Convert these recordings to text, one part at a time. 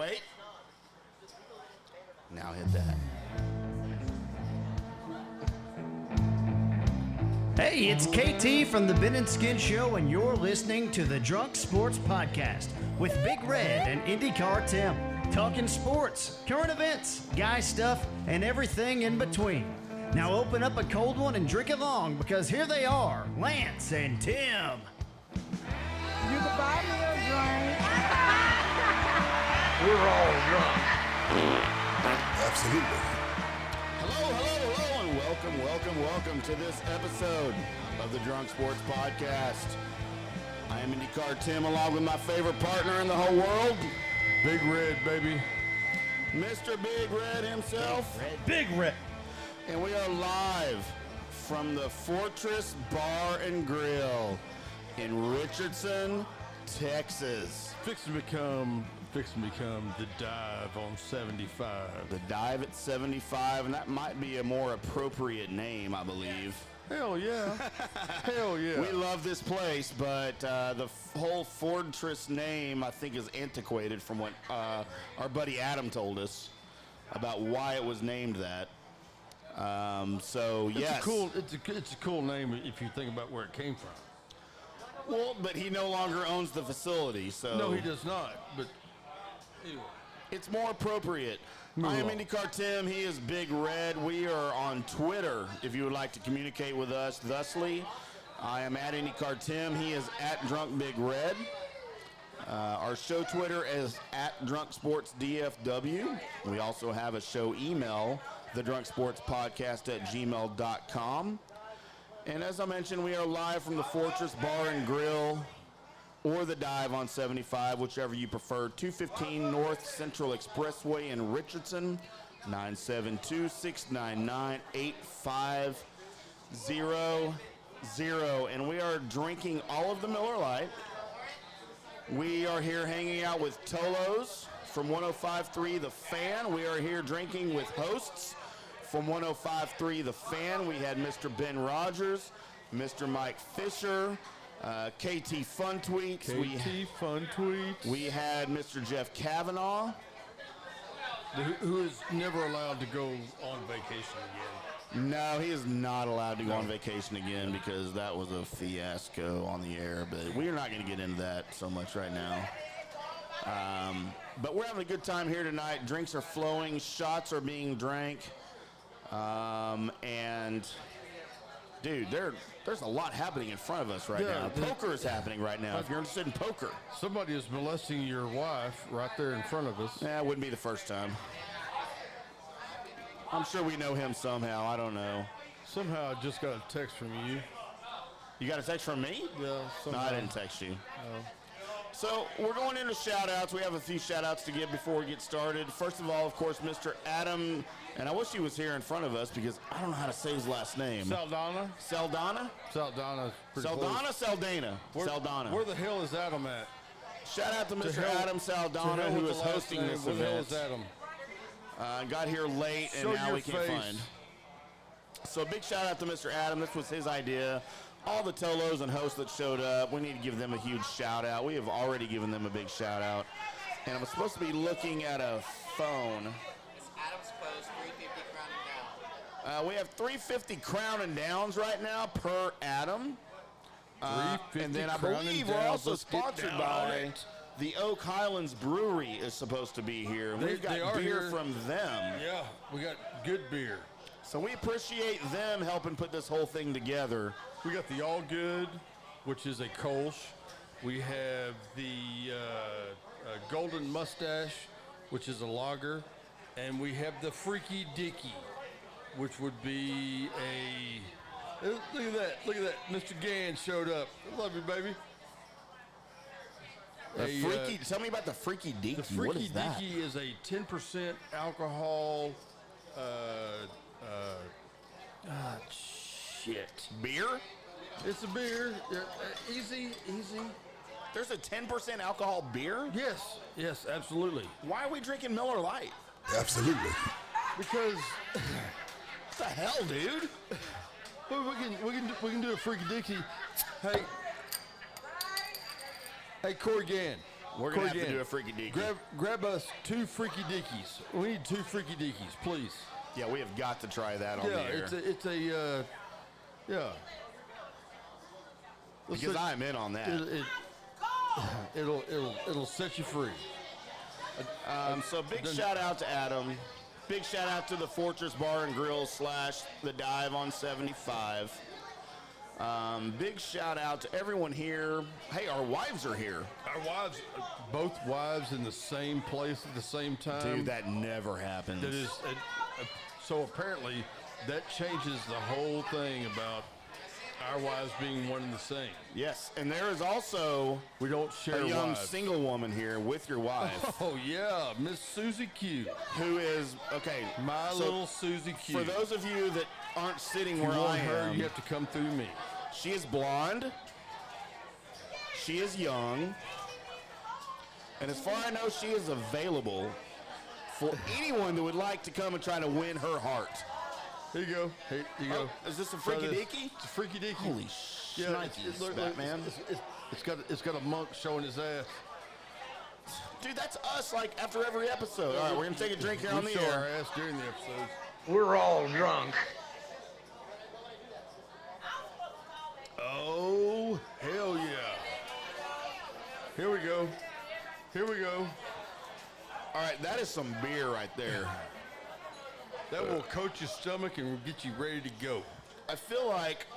Wait. Now hit that. Hey, it's KT from the Ben and Skin Show, and you're listening to the Drunk Sports Podcast with Big Red and IndyCar Timm. Talking sports, current events, guy stuff, and everything in between. Now open up a cold one and drink along, because here they are, Lance and Timm. You can buy me a drink. We're all drunk. Absolutely. Hello, and welcome to this episode of the Drunk Sports Podcast. I am IndyCar Timm, along with my favorite partner in the whole world, Big Red, baby. Mr. Big Red himself. Big Red. And we are live from the Fordtres Bar and Grill in Richardson, Texas. Fixing to become the dive on 75. The Dive at 75, and that might be a more appropriate name, I believe. Hell yeah. Hell yeah. We love this place, but the whole Fordtres name, I think, is antiquated from what our buddy Adam told us about why it was named that. So, yes. It's a cool name if you think about where it came from. Well, but he no longer owns the facility, so. No, he does not, but anyway. It's more appropriate. Move I am on. IndyCar Timm. He is Big Red. We are on Twitter if you would like to communicate with us thusly. I am at IndyCar Timm. He is at Drunk Big Red. Our show Twitter is at Drunk Sports DFW. We also have a show email, thedrunksportspodcast@gmail.com. And as I mentioned, we are live from the Fordtres Bar and Grill, or the Dive on 75, whichever you prefer. 215 North Central Expressway in Richardson, 972-699-8500. And we are drinking all of the Miller Lite. We are here hanging out with Tolos from 105.3 The Fan. We are here drinking with hosts from 105.3 The Fan. We had Mr. Ben Rogers, Mr. Mike Fisher, KT Fun Tweets. Fun Tweets. We had Mr. Jeff Kavanaugh. Who is never allowed to go on vacation again. No, he is not allowed to go on vacation again because that was a fiasco on the air, but we are not going to get into that so much right now. But we're having a good time here tonight. Drinks are flowing. Shots are being drank. And, dude, there's a lot happening in front of us right now. Poker is happening right now, if you're interested in poker. Somebody is molesting your wife right there in front of us. Yeah, it wouldn't be the first time. I'm sure we know him somehow. I don't know. Somehow I just got a text from you. You got a text from me? Yeah, No, somehow. I didn't text you. So we're going into shout-outs. We have a few shout-outs to give before we get started. First of all, of course, Mr. Adam, and I wish he was here in front of us because I don't know how to say his last name. Saldana? Saldana? Saldana's pretty Saldana, close. Saldana. Saldana. Where the hell is Adam at? Shout out to Mr. hell- Adam Saldana, To hell who with is the last hosting name. this Where the hell event. is Adam? Got here late, and Show now your we can't face. find. So big shout out to Mr. Adam. This was his idea. All the Tolos and hosts that showed up, we need to give them a huge shout out. We have already given them a big shout out. And I'm supposed to be looking at a phone. It's Adam's Post, 350 Crown and Down. We have 350 Crown and Downs right now per Adam. 350 And then I Crown and believe we're Downs. also Let's get sponsored down on by it. the Oak Highlands Brewery is supposed to be here. And we've They got are beer here. from them. Yeah, we got good beer. So we appreciate them helping put this whole thing together. We got the All Good, which is a Kolsch. We have the Golden Mustache, which is a lager. And we have the Freaky Dicky, which would be a... Look at that. Look at that. Mr. Gann showed up. I love you, baby. Tell me about the Freaky Deaky. The Freaky What is that? Dicky is a 10% alcohol. Shit. Beer? It's a beer. Easy. There's a 10% alcohol beer? Yes, absolutely. Why are we drinking Miller Lite? Absolutely. Because What the hell, dude? well, we can do a Freaky Dicky. Hey, Corey Gann. We're going to have to do a freaky deaky. Grab us 2 freaky deakies. We need 2 freaky deakies, please. Yeah, we have got to try that on the air. Yeah. Because I'm in on that. It'll set you free. So big shout out to Adam. Big shout out to the Fordtres Bar and Grill / the Dive on 75. Big shout out to everyone here. Hey, our wives are here. Our wives, both wives in the same place at the same time. Dude, that never happens. That is, so apparently that changes the whole thing about our wives being one and the same. Yes, and there is also we don't share a young wives. Single woman here with your wife. Oh yeah, Miss Susie Q. Who is my little Susie Q. For those of you that aren't sitting where I am, you have to come through me. She is blonde. She is young. And as far as I know, she is available for anyone that would like to come and try to win her heart. Here you go. Here you go. Is this a freaky deaky? It's a freaky deaky. Holy shnikes, Batman. It's got a monk showing his ass. Dude, that's us like after every episode. All right, we're going to take a drink here on the show air. our ass during the episodes. We're all drunk. Oh, hell yeah. Here we go. Here we go. All right, that is some beer right there. That will coat your stomach and will get you ready to go. I feel like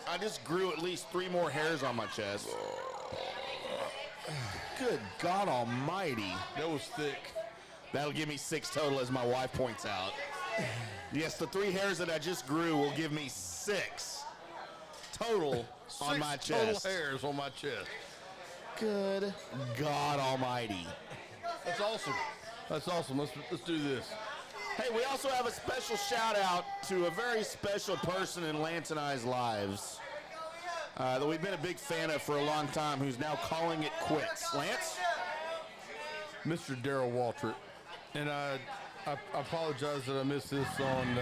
I just grew at least 3 more hairs on my chest. Good God almighty. That was thick. That'll give me 6 total, as my wife points out. Yes, the 3 hairs that I just grew will give me 6 total on my chest. 6 total hairs on my chest. Good God almighty. That's awesome. That's awesome. Let's do this. Hey, we also have a special shout out to a very special person in Lance and I's lives that we've been a big fan of for a long time, who's now calling it quits. Lance? Mr. Darrell Waltrip. And I apologize that I missed this on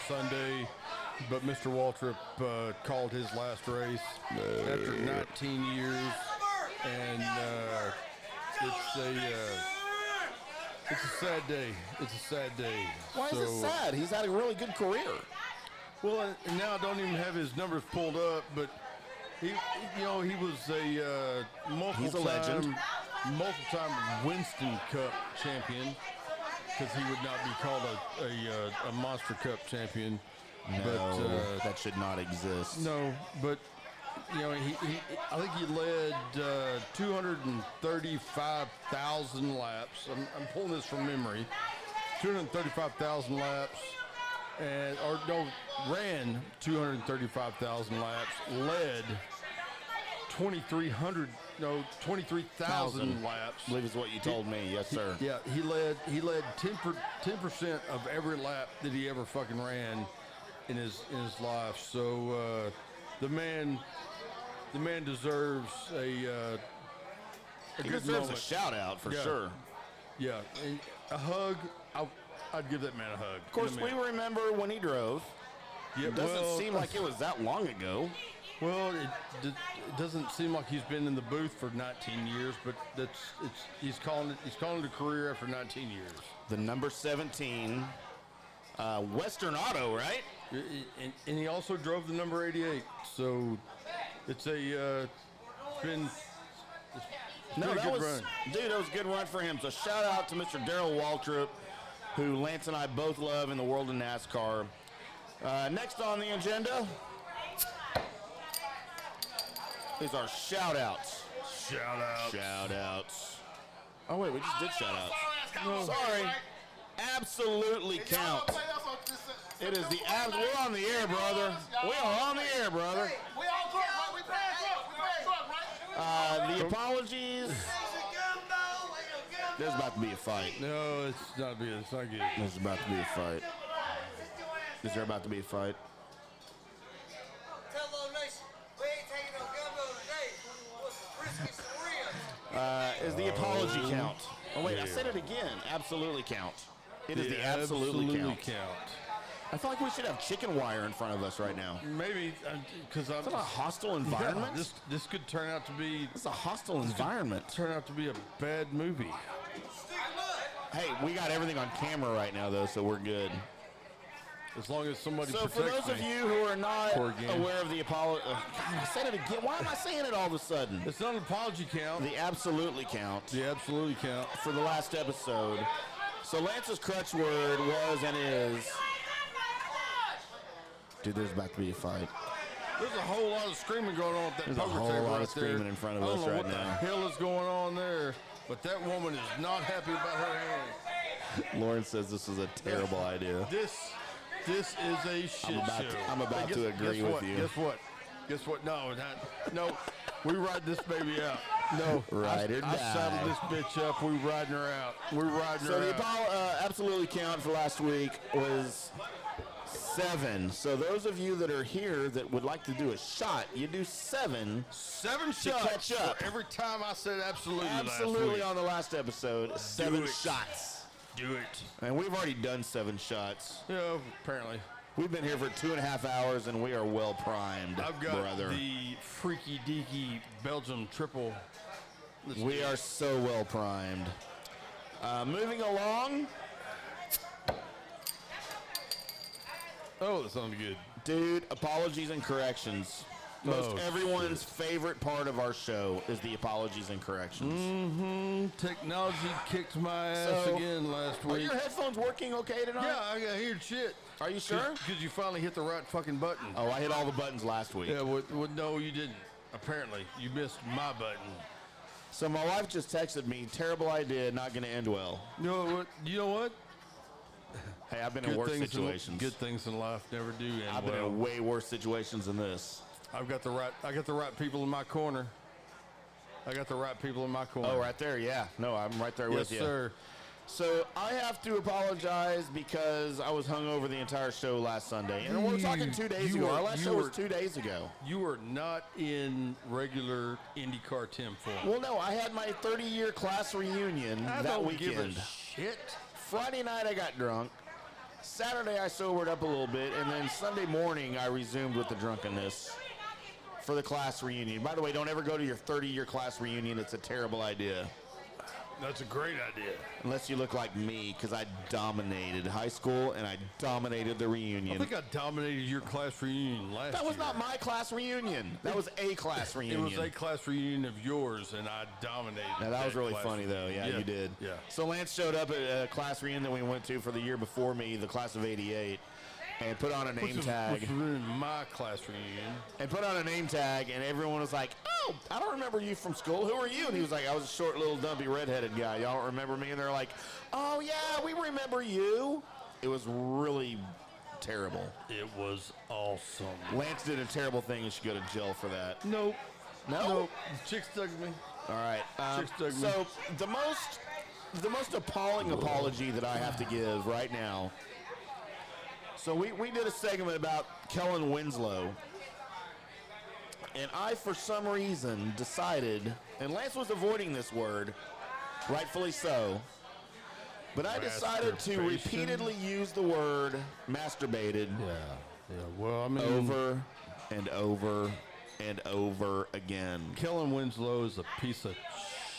Sunday, but Mr. Waltrip called his last race after 19 years, and it's a sad day. It's a sad day. Why is it sad? He's had a really good career. Well, and now I don't even have his numbers pulled up, but he was a multiple-time Winston Cup champion, because he would not be called a Monster Cup champion. No, but that should not exist. No, but I think he led 235,000 laps. I'm pulling this from memory. 235,000 laps, ran 235,000 laps, led 23,000 laps. I believe is what you told me. Yes, sir. He led 10% of every lap that he ever fucking ran in his life. So the man deserves a He good deserves moment. a shout out for sure. Yeah, and a hug. I'd give that man a hug. Of course, we remember when he drove. Yeah, It doesn't seem like it was that long ago. Well, it doesn't seem like he's been in the booth for 19 years, but he's calling it a career after 19 years. The number 17, Western Auto, right? And he also drove the number 88. So it's been a good run. Dude, that was a good run for him. So shout out to Mr. Darrell Waltrip, who Lance and I both love in the world of NASCAR. Next on the agenda is our shout-outs. Shout-outs. Oh, wait, we just did shout-outs. No. Sorry. Absolutely counts. It is the abs. We're on the air, brother. We are on the air, brother. We all drunk, right? We passed up, right? The apologies. There's about to be a fight. No, it's not good. It's not good. There's about to be a fight. Is there about to be a fight? Tell Low Nation, we ain't taking no gumbo today. What's some brisket, some ribs? Is the apology count? Oh, wait, I said it again. Absolutely count. It is the absolutely count. I feel like we should have chicken wire in front of us right now. Maybe because I'm. Is that a hostile environment? Yeah, this could turn out to be. This is a hostile environment. Turn out to be a bad movie. Hey, we got everything on camera right now, though, so we're good. As long as somebody So for protects those me. of you who are not Poor game. aware of the apology, God, I said it again. Why am I saying it all of a sudden? It's not an apology count. The absolutely count The absolutely count. for the last episode. So Lance's crutch word was and is. Dude, there's about to be a fight. There's a whole lot of screaming going on at that There's a poker whole table lot right of screaming there. in front of I don't us know right what now. the hell is going on there, but that woman is not happy about her hand. Lauren says this is a terrible idea. This is a shit show. I'm about Hey, to agree with what? you. Guess what? No. We ride this baby out. No. Ride or I die. saddled this bitch up. We riding her out. We're riding So her the out. absolutely count for last week was 7. So those of you that are here that would like to do a shot, you do 7. 7 to shots catch up. for every time I said absolutely last Absolutely week. on the last episode, 7 it. shots. Do it. And we've already done 7 shots. Yeah, apparently. We've been here for 2.5 hours and we are well primed, I've got brother. the freaky deaky Belgium triple. We are so well primed. Moving along, Oh, that sounds good. dude, apologies and corrections. Most Oh, everyone's favorite part of our show is the apologies and corrections. Technology kicked my ass So, again last Are week. your headphones working okay tonight? Yeah, I got heard shit. Are you sure? Because you finally hit the right fucking button. Oh, I hit all the buttons last week. Yeah, no, you didn't. Apparently, you missed my button. So my wife just texted me, terrible idea, not going to end well. You know what? Hey, I've been in worse situations. Good things in life never do end I've been well. in way worse situations than this. I got the right people in my corner. Oh, right there, yeah. No, I'm right there Yes, with you. sir. So I have to apologize because I was hungover the entire show last Sunday. And we're talking 2 days ago. Our last show was 2 days ago. You were not in regular IndyCar Timm form. Well, no, I had my 30-year class reunion I that don't weekend. give a shit. Friday night I got drunk. Saturday I sobered up a little bit. And then Sunday morning I resumed with the drunkenness for the class reunion. By the way, don't ever go to your 30-year class reunion. It's a terrible idea. That's a great idea. Unless you look like me, because I dominated high school and I dominated the I reunion. think I dominated your class reunion last That was year. not my class reunion. That was a class It reunion. was a class reunion of yours, and I dominated. Now, that was really class funny, though. reunion. Yeah, you did. Yeah. So Lance showed up at a class reunion that we went to for the year before me, the class of 88, and put on a name tag. Which was in my class reunion. And put on a name tag, and everyone was like, oh, I don't remember you from school. Who are you? And he was like, I was a short, little, dumpy, redheaded guy. Y'all don't remember me? And they're like, oh, yeah, we remember you. It was really terrible. It was awesome. Lance did a terrible thing and should go to jail for that. Nope. No? Nope. Chicks dug me. All right. Chicks dug me. So the most appalling apology that I have to give right now. So we did a segment about Kellen Winslow. And I, for some reason, decided, and Lance was avoiding this word, rightfully so, but I decided to Masturbation. repeatedly use the word masturbated Yeah. Well, I mean, over and over and over again. Kellen Winslow is a piece of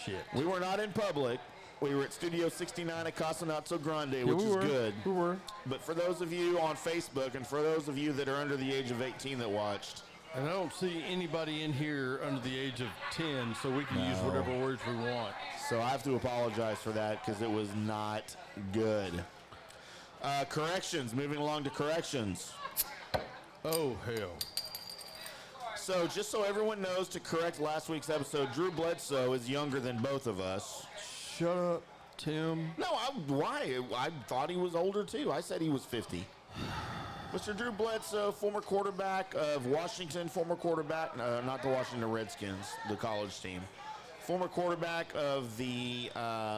shit. We were not in public. We were at Studio 69 at Casa Nozzo Grande, which is good. We were. But for those of you on Facebook and for those of you that are under the age of 18 that watched, And I don't see anybody in here under the age of 10, so we can use whatever words we want. so I have to apologize for that because it was not good. Corrections, moving along to corrections. Oh, hell. So just so everyone knows, to correct last week's episode, Drew Bledsoe is younger than both of us. Shut up, Timm. No, why? I thought he was older too. I said he was 50. Mr. Drew Bledsoe, former quarterback of Washington, former quarterback, not the Washington Redskins, the college team. Former quarterback of the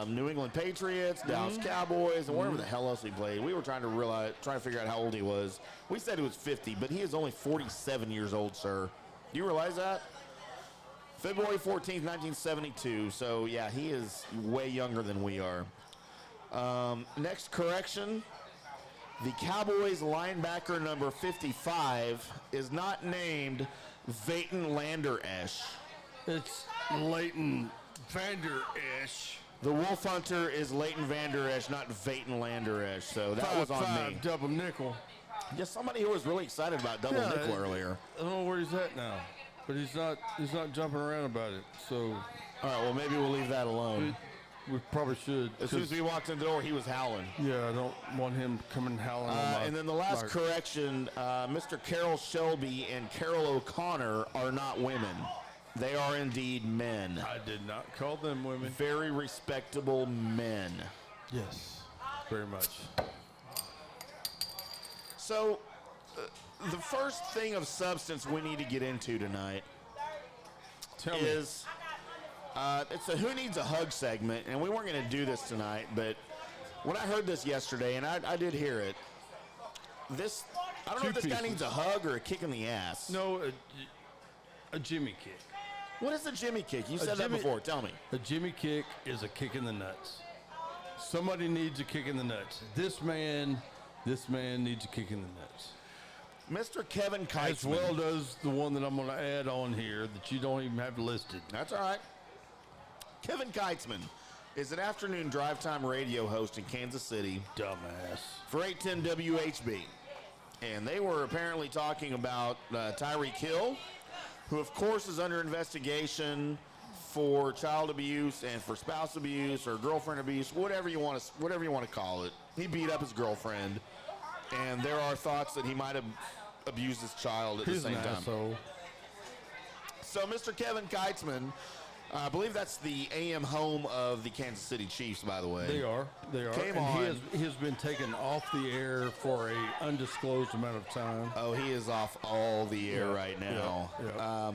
New England Patriots, Dallas Cowboys, and wherever the hell else he played. We were trying to figure out how old he was. We said he was 50, but he is only 47 years old, sir. Do you realize that? February 14th, 1972. So, yeah, he is way younger than we are. Next correction. The Cowboys linebacker number 55 is not named Vayton Lander Esch. It's Leighton Vander Esch. The Wolf Hunter is Leighton Vander Esch, not Vayton Lander Esch. So that was on me. Double nickel. Just somebody who was really excited about double nickel earlier. I don't know where he's at now, but he's not jumping around about it. So, all right, well, maybe we'll leave that alone. We probably should. As soon as we walked in the door, he was howling. Yeah, I don't want him coming howling. And then the last correction, Mr. Carol Shelby and Carol O'Connor are not women. They are indeed men. I did not call them women. Very respectable men. Yes, very much. So, the first thing of substance we need to get into tonight is it's a Who Needs a Hug segment, and we weren't going to do this tonight, but when I heard this yesterday, and I did hear it, I don't know if this guy needs a hug or a kick in the ass. No, a Jimmy kick. What is a Jimmy kick? You said that before. Tell me. A Jimmy kick is a kick in the nuts. Somebody needs a kick in the nuts. This man needs a kick in the nuts. Mr. Kevin Keitzman. As well does the one that I'm going to add on here that you don't even have listed. That's all right. Kevin Keitzman is an afternoon drive time radio host in Kansas City. Dumbass. For 810 WHB. And they were apparently talking about Tyreek Hill, who of course is under investigation for child abuse and for spouse abuse or girlfriend abuse, whatever you want to call it. He beat up his girlfriend, and there are thoughts that he might have abused his child at the same time. Asshole. So Mr. Kevin Keitzman, I believe that's the A&amp home of the Kansas City Chiefs, by the way. They are. Came and on. He has been taken off the air for a undisclosed amount of time. Oh, he is off all the air right now. Yeah.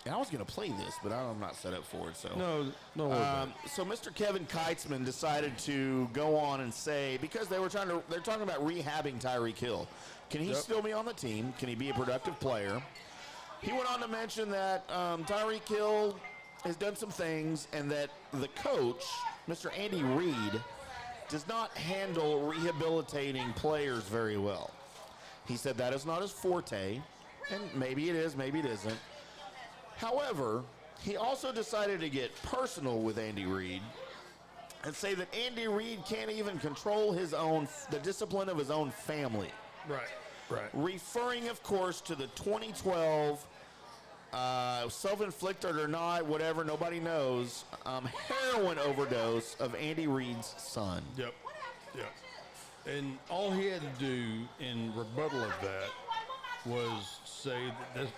And I was going to play this, but I'm not set up for it. So No. So Mr. Kevin Keitzman decided to go on and say, because they're talking about rehabbing Tyreek Hill. Can he still be on the team? Can he be a productive player? He went on to mention that Tyreek Hill has done some things and that the coach, Mr. Andy Reid, does not handle rehabilitating players very well. He said that is not his forte, and maybe it is, maybe it isn't. However, he also decided to get personal with Andy Reid and say that Andy Reid can't even control the discipline of his own family. Right. Referring, of course, to the 2012 self-inflicted or not, whatever, nobody knows, heroin overdose of Andy Reid's son. Yep. And all he had to do in rebuttal of that was say that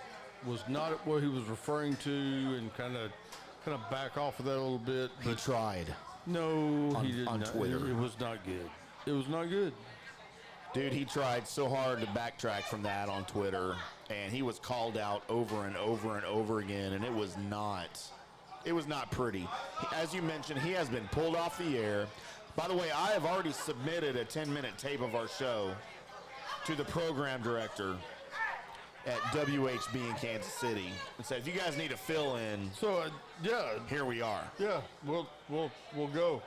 was not what he was referring to and kind of back off of that a little bit. He tried. No, he did on not. Twitter. It was not good. It was not good. Dude, he tried so hard to backtrack from that on Twitter, and he was called out over and over and over again, and it was not pretty. As you mentioned, he has been pulled off the air. By the way, I have already submitted a 10-minute tape of our show to the program director at WHB in Kansas City and said, if you guys need a fill-in, here we are. Yeah, we'll go.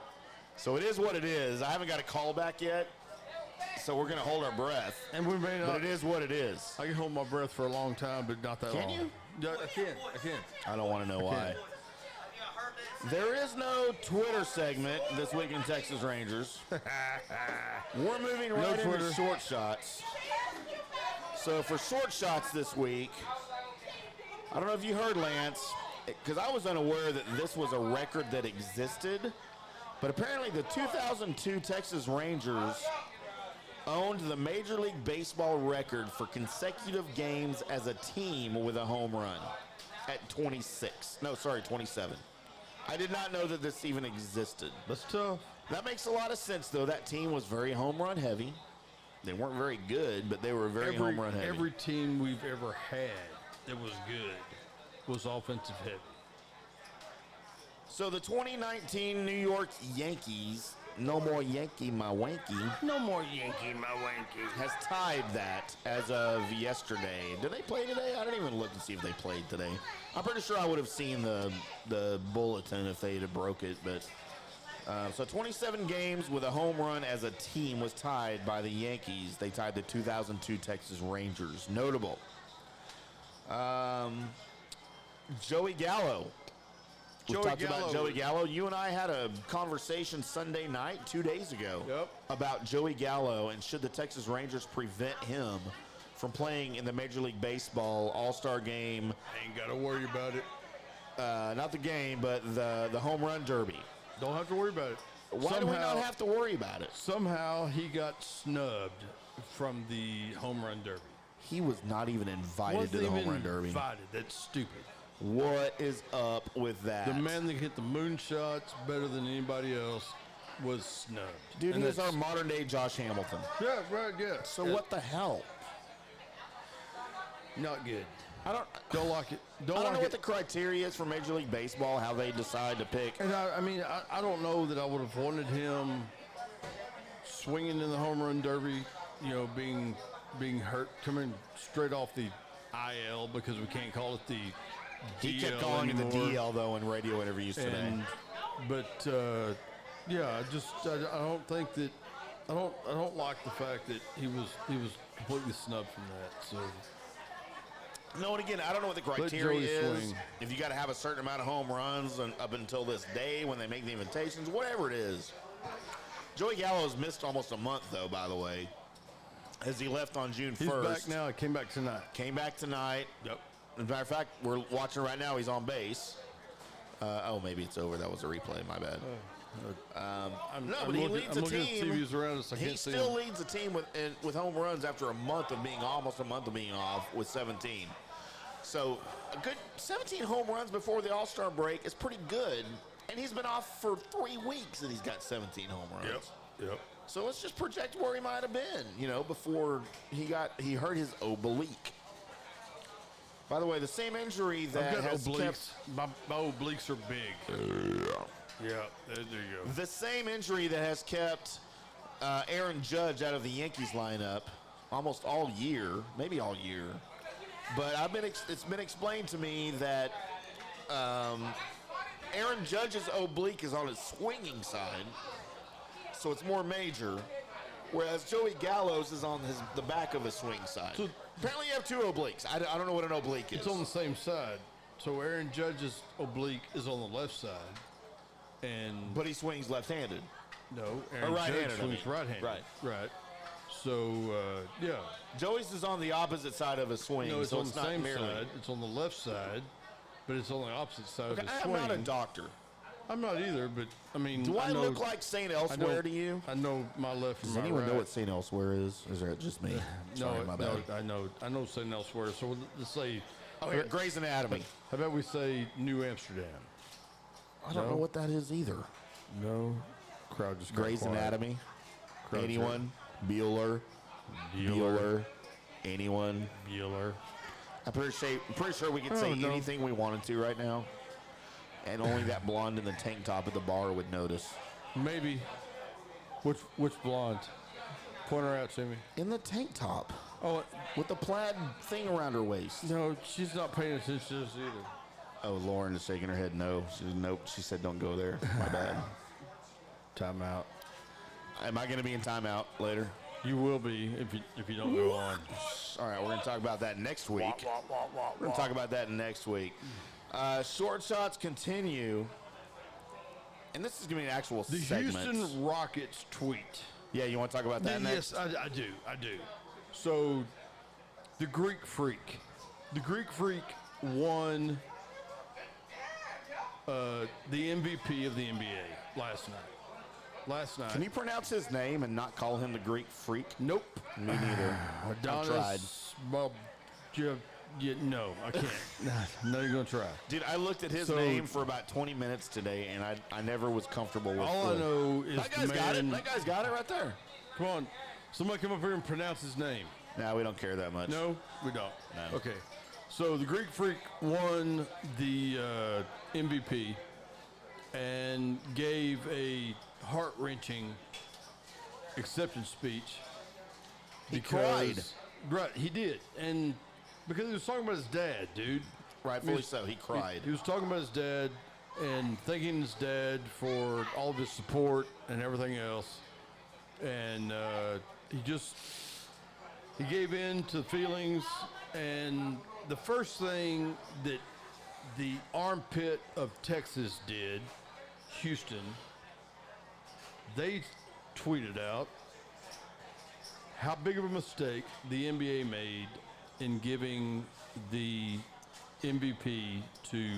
So it is what it is. I haven't got a call back yet, so we're going to hold our breath. And we may not. But it is what it is. I can hold my breath for a long time, but not that long. Can you? Yeah, I can. I don't want to know why. There is no Twitter segment this week in Texas Rangers. We're moving right into short shots. So for short shots this week, I don't know if you heard, Lance, because I was unaware that this was a record that existed, but apparently the 2002 Texas Rangers owned the Major League Baseball record for consecutive games as a team with a home run at 27. I did not know that this even existed. That's tough. That makes a lot of sense, though. That team was very home run heavy. They weren't very good, but they were very home run heavy. Every team we've ever had that was good was offensive heavy. So the 2019 New York Yankees, no more Yankee, my wanky. No more Yankee, my wanky. Has tied that as of yesterday. Did they play today? I didn't even look and see if they played today. I'm pretty sure I would have seen the bulletin if they had broke it, but So 27 games with a home run as a team was tied by the Yankees. They tied the 2002 Texas Rangers. Notable. Joey Gallo. We talked about Joey Gallo. You and I had a conversation Sunday night, 2 days ago, about Joey Gallo and should the Texas Rangers prevent him from playing in the Major League Baseball All-Star game. Ain't got to worry about it. Not the game, but the home run derby. Don't have to worry about it. Why do we not have to worry about it? Somehow he got snubbed from the home run derby. He was not even invited to the home run derby. Invited. That's stupid. What is up with that? The man that hit the moonshots better than anybody else was snubbed. Dude, he is our modern day Josh Hamilton. Yeah, right, yeah. So what the hell? Not good. Don't like it. I don't know what the criteria is for Major League Baseball, how they decide to pick. And I don't know that I would have wanted him swinging in the home run derby, being hurt, coming straight off the IL because we can't call it the DL He kept calling anymore. it the DL, though, in radio interviews today. I don't think that I don't like the fact that he was completely snubbed from that. So. No, and again, I don't know what the criteria is. If you got to have a certain amount of home runs up until this day when they make the invitations, whatever it is. Joey Gallo's missed almost a month, though, by the way, as he left on June 1st. He's back now. He came back tonight. Yep. As a matter of fact, we're watching right now. He's on base. Maybe it's over. That was a replay. My bad. But he leads the team. TVs around us. He still leads the team with home runs after almost a month of being off with 17. So a good 17 home runs before the All-Star break is pretty good. And he's been off for 3 weeks and he's got 17 home runs. Yep. So let's just project where he might have been, before he hurt his oblique. By the way, the same injury that I've got has obliques. My obliques are big. Yeah, there you go. The same injury that has kept Aaron Judge out of the Yankees lineup almost all year, maybe all year. But it's been explained to me that Aaron Judge's oblique is on his swinging side, so it's more major, whereas Joey Gallo's is on the back of his swing side. So apparently you have two obliques. I don't know what an oblique is. It's on the same side. So Aaron Judge's oblique is on the left side. But he swings left-handed. No, Aaron right-handed, Judge swings right-handed. Right. So, yeah. Joey's is on the opposite side of his swing. No, it's so on it's the not same merely. side. It's on the left side, but it's on the opposite side of his swing. I'm not a doctor. I'm not either, but, Do I look like St. Elsewhere to you? I know my left from my right. Does anyone know what St. Elsewhere is? Or is it just me? Sorry, my bad. I know St. Elsewhere. So let's say... here, Grey's Anatomy. How about we say New Amsterdam? I don't know what that is either. No. Crowd just Grey's Anatomy. Crowd anyone? Bueller. Anyone? Bueller. I'm pretty sure we could say anything we wanted to right now. And only that blonde in the tank top at the bar would notice. Maybe. Which blonde? Point her out to me. In the tank top. Oh, with the plaid thing around her waist. No, she's not paying attention to us either. Oh, Lauren is shaking her head no. Nope. She said don't go there. My bad. Timeout. Am I going to be in timeout later? You will be if you don't go on. All right, we're going to talk about that next week. We're going to talk about that next week. Short shots continue. And this is going to be an actual segment. The Houston Rockets tweet. Yeah, you want to talk about that next? Yes, I do. So, the Greek Freak. The Greek Freak won the MVP of the NBA last night. Can you pronounce his name and not call him the Greek Freak? Nope. Me neither. I tried. No, I can't. No, you're going to try. Dude, I looked at his name for about 20 minutes today, and I never was comfortable with it. All I know is that guy's got it. That guy's got it right there. Come on. Somebody come up here and pronounce his name. No, we don't care that much. No, we don't. No. Okay. So the Greek Freak won the MVP and gave a heart-wrenching acceptance speech. He cried. Right, he did. And because he was talking about his dad, dude. Rightfully so. He cried. He was talking about his dad, and thanking his dad for all of his support and everything else. And he gave in to feelings. And the first thing that the armpit of Texas did, Houston, they tweeted out how big of a mistake the NBA made in giving the MVP to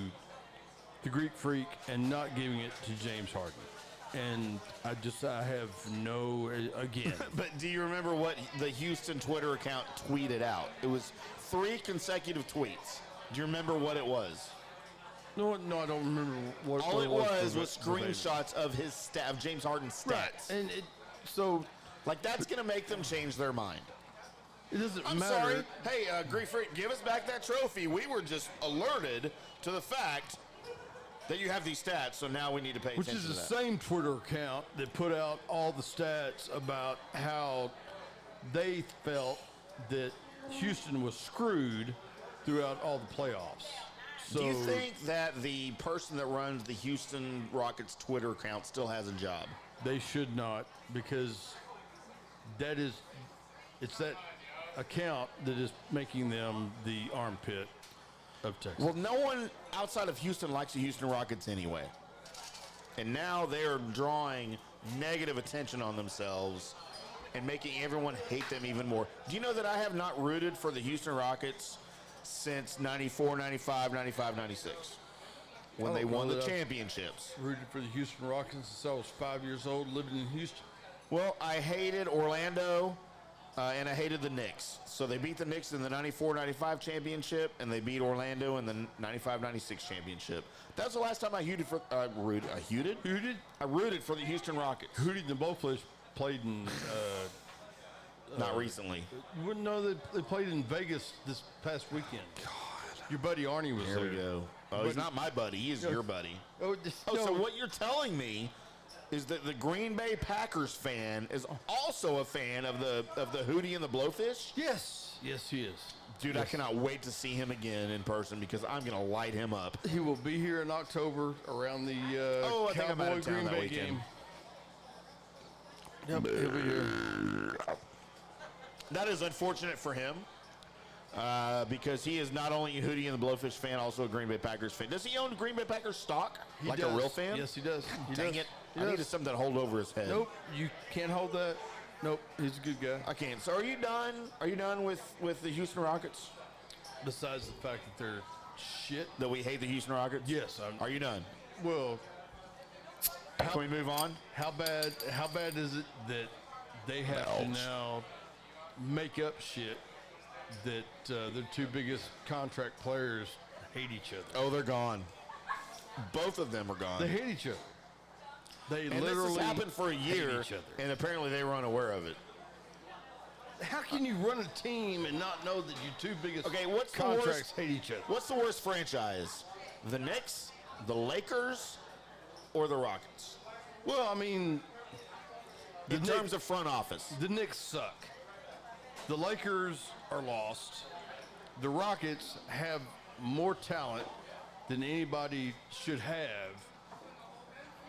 the Greek Freak and not giving it to James Harden. And I have no, again. But do you remember what the Houston Twitter account tweeted out? It was 3 consecutive tweets. Do you remember what it was? No, I don't remember what All it was verbatim. screenshots of his of James Harden's stats. Right. And so Like, that's going to make them change their mind. it doesn't I'm matter. sorry. Hey, Greek Freak, give us back that trophy. We were just alerted to the fact that you have these stats, so now we need to pay Which attention is the to that. same Twitter account that put out all the stats about how they felt that Houston was screwed throughout all the playoffs. So Do you think that the person that runs the Houston Rockets Twitter account still has a job? they should not, because it's that account that is making them the armpit of Texas. Well, no one outside of Houston likes the Houston Rockets anyway. And now they're drawing negative attention on themselves and making everyone hate them even more. Do you know that I have not rooted for the Houston Rockets since 94, 95, 95, 96 when they won the championships? Rooted for the Houston Rockets since I was 5 years old, living in Houston. Well, I hated Orlando and I hated the Knicks. So they beat the Knicks in the 94-95 championship, and they beat Orlando in the 95-96 championship. That was the last time I rooted for I rooted for the Houston Rockets. Hootie and both played in. Not recently. You wouldn't know that they played in Vegas this past weekend. God. Your buddy Arnie was There there. we go. Oh, he's not my buddy. He is your buddy. Oh, So what you're telling me is that the Green Bay Packers fan is also a fan of the Hootie and the Blowfish? Yes, he is. Dude, I cannot wait to see him again in person because I'm going to light him up. He will be here in October around the I think I'm out Cowboy of town Green that Bay weekend. game. Yep, he'll be here. That is unfortunate for him because he is not only a Hootie and the Blowfish fan, also a Green Bay Packers fan. Does he own Green Bay Packers stock He like does. a real fan? Yes, he does. He Dang does. it. He I does. needed something to hold over his head. Nope, you can't hold that. Nope, he's a good guy. I can't. So are you done? Are you done with the Houston Rockets? Besides the fact that they're shit. That we hate the Houston Rockets? Yes, Are you done? well, Can we move on? how bad is it that they have to now make up shit that their two biggest contract players hate each other? Oh, they're gone. Both of them are gone. They hate each other. They and literally this has happened for a year, hate each other. and apparently they were unaware of it. How can you run a team and not know that your two biggest Okay, what's the contracts worst? hate each other? What's the worst franchise? The Knicks, the Lakers, or the Rockets? Well, I mean, In terms of front office. the Knicks suck. The Lakers are lost. The Rockets have more talent than anybody should have,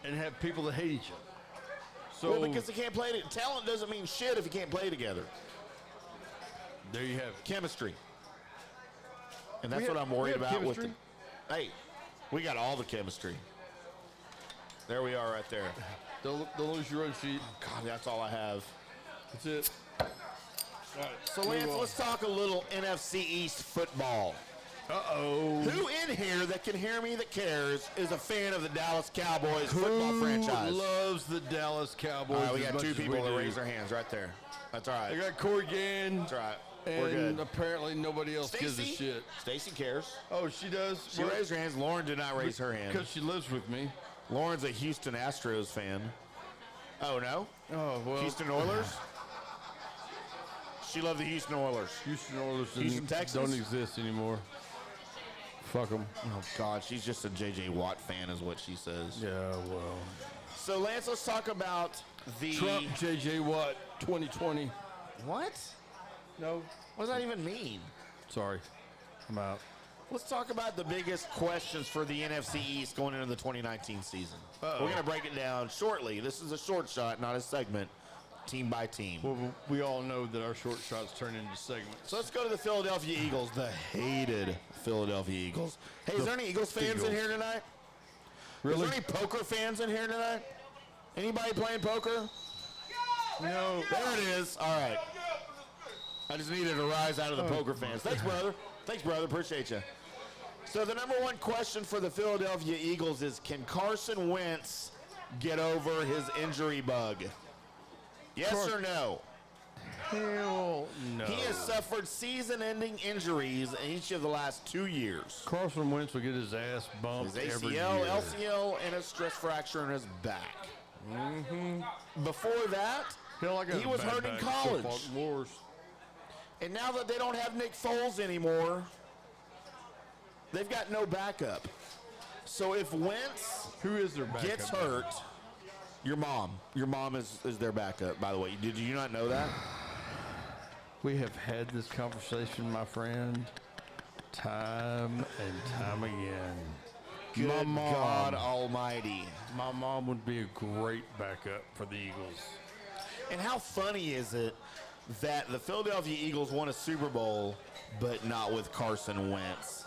and have people that hate each other. So Well, because they can't play it. Talent doesn't mean shit if you can't play together. there you have it. Chemistry. And that's We what have- I'm worried we have about with the. chemistry. Hey, we got all the chemistry. There we are right there. Don't lose your run sheet. God, that's all I have. That's it. All right. So, Lance, let's talk a little NFC East football. Uh-oh. Who in here that can hear me that cares is a fan of the Dallas Cowboys football franchise? Loves the Dallas Cowboys? All right, we as got much two as people we that do? raise their hands right there. That's all I right. got Corey Gann. That's all right. And We're good. apparently nobody else gives a shit. Stacy cares. Oh, she does? She raised her hands. Lauren did not raise her hand. Because she lives with me. Lauren's a Houston Astros fan. Oh, no? Oh, well. Houston Oilers? She loved the Houston Oilers. Houston Oilers Houston Texans? don't exist anymore. Fuck them. Oh, God, she's just a J.J. Watt fan is what she says. Yeah, well. So, Lance, let's talk about the... Trump, J.J. Watt, 2020. What? No. What does that even mean? Sorry. I'm out. Let's talk about the biggest questions for the NFC East going into the 2019 season. We're going to break it down shortly. This is a short shot, not a segment, team by team. Well, we all know that our short shots turn into segments. So let's go to the Philadelphia Eagles, the hated Philadelphia Eagles. Hey, is there any Eagles fans in here tonight? Really? Is there any poker fans in here tonight? Anybody playing poker? No. There it is. All right. I just needed a rise out of the poker fans. Thanks, brother. Thanks, brother. Appreciate you. So the number one question for the Philadelphia Eagles is, can Carson Wentz get over his injury bug? Yes or no? Hell no. He has suffered season-ending injuries in each of the last 2 years. Carson Wentz will get his ass bumped His every ACL, year. LCL, and a stress fracture in his back. Before that, Hell, I got he a was bad hurt in back. college. Still fought wars. And now that they don't have Nick Foles anymore, they've got no backup. So if Wentz Who is their backup? gets hurt, your mom is their backup, by the way. Did you not know that? We have had this conversation, my friend, time and time again. Good My mom, God almighty. my mom would be a great backup for the Eagles. And how funny is it that the Philadelphia Eagles won a Super Bowl, but not with Carson Wentz?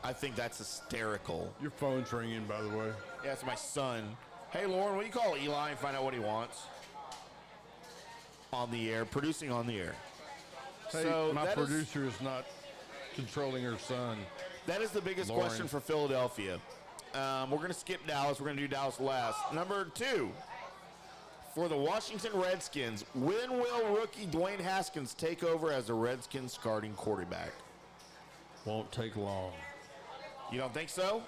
I think that's hysterical. Your phone's ringing, by the way. Yeah, it's my son. Hey, Lauren, will you call Eli and find out what he wants? On the air, producing on the air. Hey, So my that is- producer is not controlling her son. That is the biggest Lauren. question for Philadelphia. We're going to skip Dallas. We're going to do Dallas last. Number 2, for the Washington Redskins, when will rookie Dwayne Haskins take over as the Redskins starting quarterback? Won't take long. You don't think so?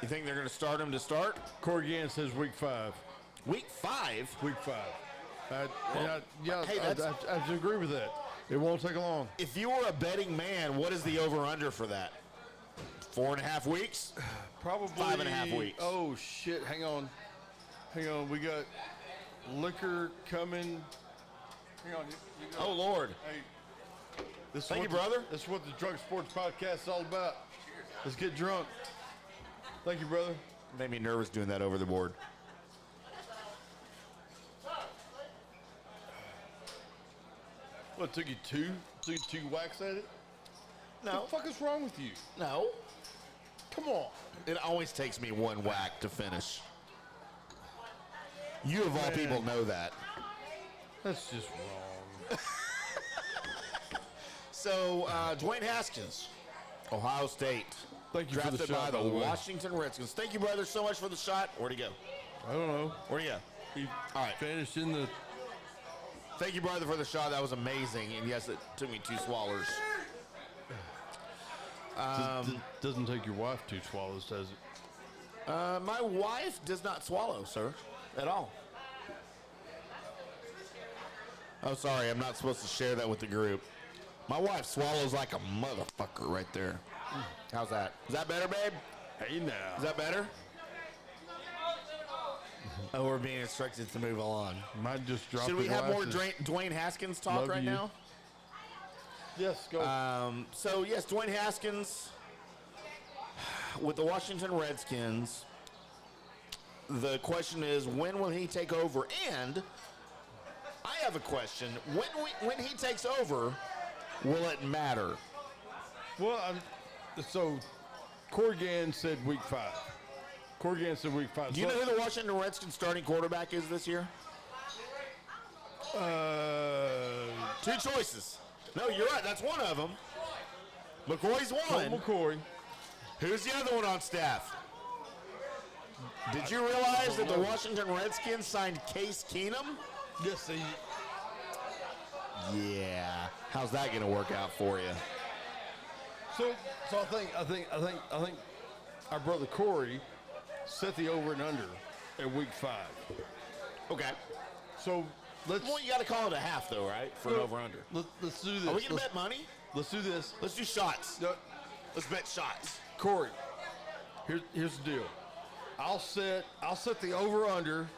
You think they're going to start him to start? Corey Gann says week 5. Week 5? Week 5. Hey, I agree with that. It won't take long. If you were a betting man, what is the over-under for that? 4.5 weeks? Probably 5.5 weeks. Oh shit! Hang on. We got liquor coming. Hang on. You got, Oh, Lord. Hey, this is Thank what you, brother. This is what the Drunk Sports Podcast is all about. Let's get drunk. Thank you, brother. Made me nervous doing that over the board. What took you two? Took you 2 whacks at it? No. What the fuck is wrong with you? No. Come on. It always takes me 1 whack to finish. You of all Man. people know that. That's just wrong. So, Dwayne Haskins, Ohio State. Thank you for the Drafted shot, by by the the way. Washington Redskins. Thank you, brother, so much for the shot. Where'd he go? I don't know. Where'd he go? He All right. finished in the. Thank you, brother, for the shot. That was amazing. And yes, it took me 2 swallows. Doesn't take your wife 2 swallows, does it? My wife does not swallow, sir, at all. Oh, sorry. I'm not supposed to share that with the group. My wife swallows like a motherfucker right there. How's that? Is that better, babe? Hey now. Is that better? Oh, we're being instructed to move along. Might just drop Should we the have more glasses. Dwayne Haskins talk Love right you. now? Yes, go. So, yes, Dwayne Haskins with the Washington Redskins. The question is, when will he take over? And I have a question. When he takes over, will it matter? Well, so Corey Gann said week 5. Corey Gann said week 5. Do you know who the Washington Redskins starting quarterback is this year? 2 choices. No, you're right. That's one of them. McCoy's one. McCoy. Who's the other one on staff? Did you realize that the Washington Redskins signed Case Keenum? Yes, he. Yeah. How's that going to work out for you? So I think our brother Corey set the over and under at week 5. Okay. So let's Well, you got to call it a half, though, right? For an over-under. Let's do this. Are we going to Let's- bet money? Let's do this. Let's do shots. No, Let's bet shots. Corey, here's the deal. I'll set the over under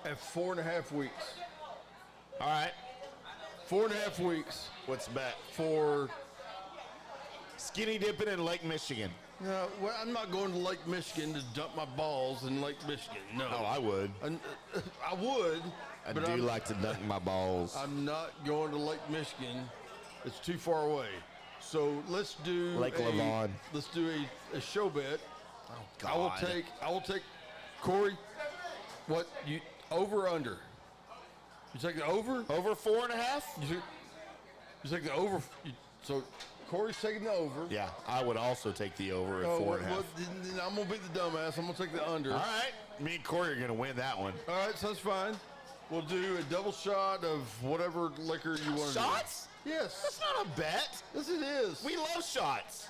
at 4.5 weeks. All right. 4.5 weeks What's the bet? for skinny dipping in Lake Michigan. No, well, I'm not going to Lake Michigan to dump my balls in Lake Michigan. No. Oh, I would. I would. I but do like to dunk my balls. I'm not going to Lake Michigan. It's too far away. So let's do Lake Levon. Let's do a show bet. Oh, God. I will take Corey. What you over or under? You take the over? Over 4.5? You take the over. So Corey's taking the over. Yeah, I would also take the over at 4.5. Well, then I'm gonna beat the dumbass. I'm gonna take the under. All right. Me and Corey are going to win that one. All right, so that's fine. We'll do a double shot of whatever liquor you want to do. Shots? Yes. That's not a bet. Yes, it is. We love shots.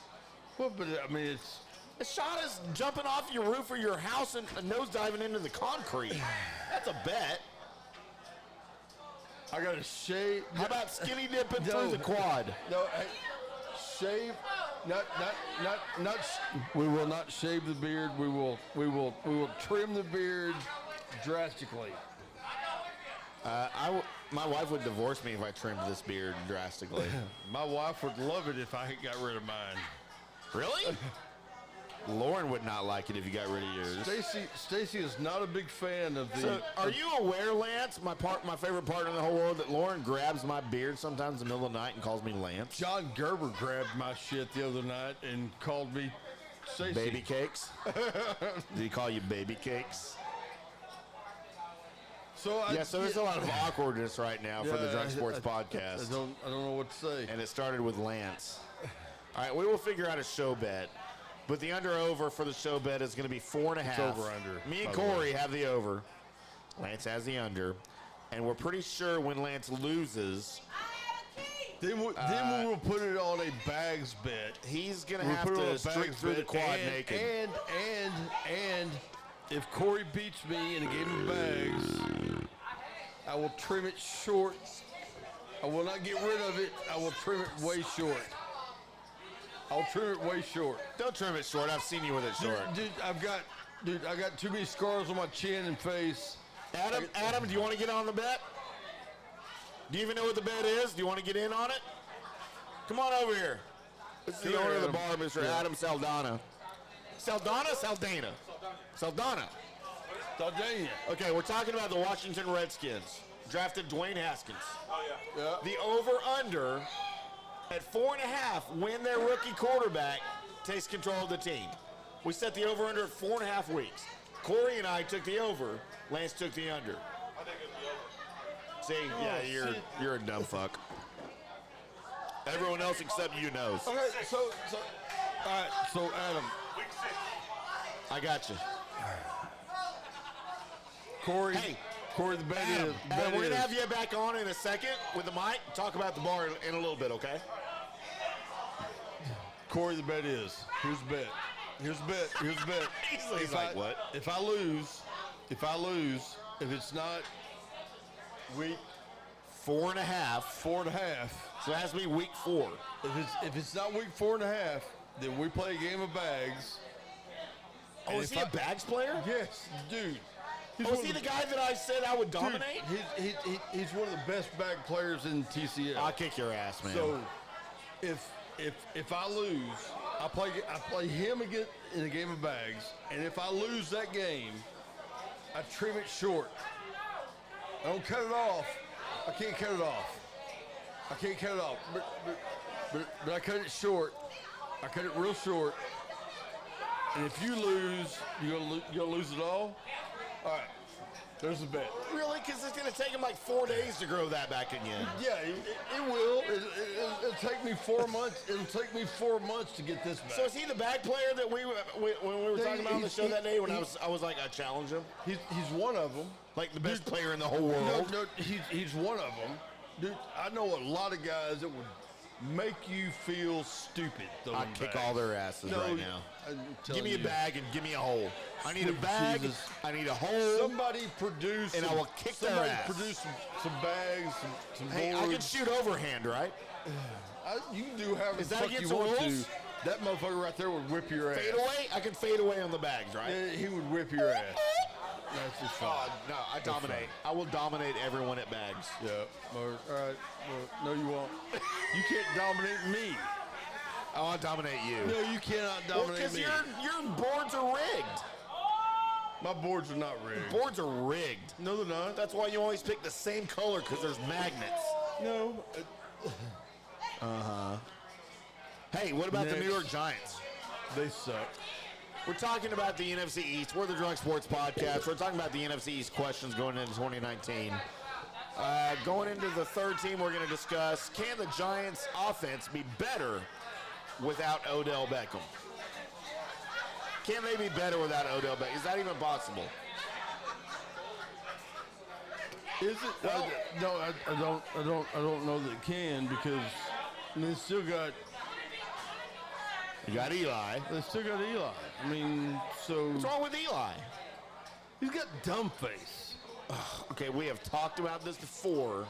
Well, but I mean, it's. A shot is jumping off your roof of your house and nose diving into the concrete. That's a bet. I got to shave. How about skinny dipping through the quad? No, hey, shave. Not. We will not shave the beard. We will trim the beard drastically. My wife would divorce me if I trimmed this beard drastically. My wife would love it if I got rid of mine. Really? Lauren would not like it if you got rid of yours. Stacy is not a big fan of the. So, are you aware, Lance, my favorite partner in the whole world, that Lauren grabs my beard sometimes in the middle of the night and calls me Lance? John Gerber grabbed my shit the other night and called me Stacy. Baby cakes? Did he call you baby cakes? So there's a lot of awkwardness right now for the Drunk Sports Podcast. I don't know what to say. And it started with Lance. All right, we will figure out a show bet. But the under-over for the show bet is going to be 4.5. It's over-under. Me and Corey have the over. Lance has the under. And we're pretty sure when Lance loses, then we will put it on a bags bet. He's going to have to streak through the quad naked. And if Corey beats me in a game of bags, I will trim it short. I will not get rid of it. I will trim it way short. I'll trim it way short. Don't trim it short. I've seen you with it short. Dude, I got too many scars on my chin and face. Adam, do you want to get on the bet? Do you even know what the bet is? Do you want to get in on it? Come on over here. This is the owner of the bar, Mr. Adam Saldana. Saldana? Saldana. Saldana. Okay, we're talking about the Washington Redskins. Drafted Dwayne Haskins. Oh, yeah. The over-under at 4.5 when their rookie quarterback takes control of the team. We set the over-under at 4.5 weeks. Corey and I took the over. Lance took the under. I think it'll be over. See, you're a dumb fuck. Everyone else except you knows. Okay, so all right, so Adam. Week 6. I got you. Corey, the bet Adam, is. we're going to have you back on in a second with the mic. Talk about the bar in a little bit, okay? Corey, the bet is. Here's the bet. He's like, what? If I lose, if it's not week 4.5. So it has to be week 4. If it's not week 4.5, then we play a game of bags. Oh, is he a bags player? Yes, dude. Is he the guy that I said I would dominate? Dude, he's one of the best bag players in TCL. I'll kick your ass, man. So, if I lose, I play him again in a game of bags, and if I lose that game, I trim it short. I don't cut it off. I can't cut it off. But I cut it short. I cut it real short. And if you lose, you're gonna lose it all. All right, there's a bet. Really? Because it's going to take him like 4 days to grow that back again. Yeah, it will. It'll take me 4 months. It'll take me 4 months to get this back. So is he the bag player that when we were talking about on the show that day when I was like, I challenged him? He's one of them. Like the best player in the whole world? No, he's one of them. Dude, I know a lot of guys that would make you feel stupid. I'd kick all their asses right now. Give me a bag and give me a hole. I need a bag. Jesus. I need a hole. Somebody produce. And I will kick their ass. Produce some bags, some Hey, boards. I can shoot overhand, right? You can do however Is the that fuck you against the want rules? to. That motherfucker right there would whip your ass. Fade away? I can fade away on the bags, right? Yeah, he would whip your ass. That's just fine. No, I dominate. I will dominate everyone at bags. Yeah. All right. Well, no, you won't. You can't dominate me. I want to dominate you. No, you cannot Well, dominate because me. your boards are rigged. My boards are not rigged. Boards are rigged. No, they're not. That's why you always pick the same color, because there's magnets. No. Hey, what about the Next. New York Giants? They suck. We're talking about the NFC East. We're the Drunk Sports Podcast. We're talking about the NFC East questions going into 2019. Going into the third team, we're going to discuss, can the Giants' offense be better without Odell Beckham? Can they be better without Odell Beckham? Is that even possible? Is it? Well- No, I don't know that it can because they still got You got Eli. Eli. I mean, so What's wrong with Eli? he's got dumb face. Okay, we have talked about this before.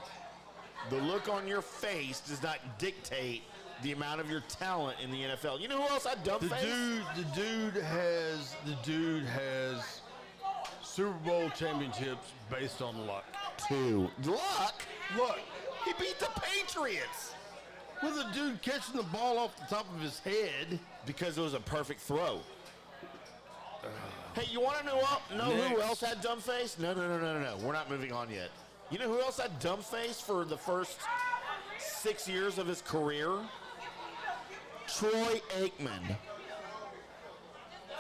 The look on your face does not dictate the amount of your talent in the NFL. You know who else had dumb The face? dude has Super Bowl championships based on luck. Two. Luck? Look, He beat the Patriots with a dude catching the ball off the top of his head. because it was a perfect throw. Hey, you want to know who Next. else had dumb face? No. We're not moving on yet. You know who else had dumb face for the first 6 years of his career? Troy Aikman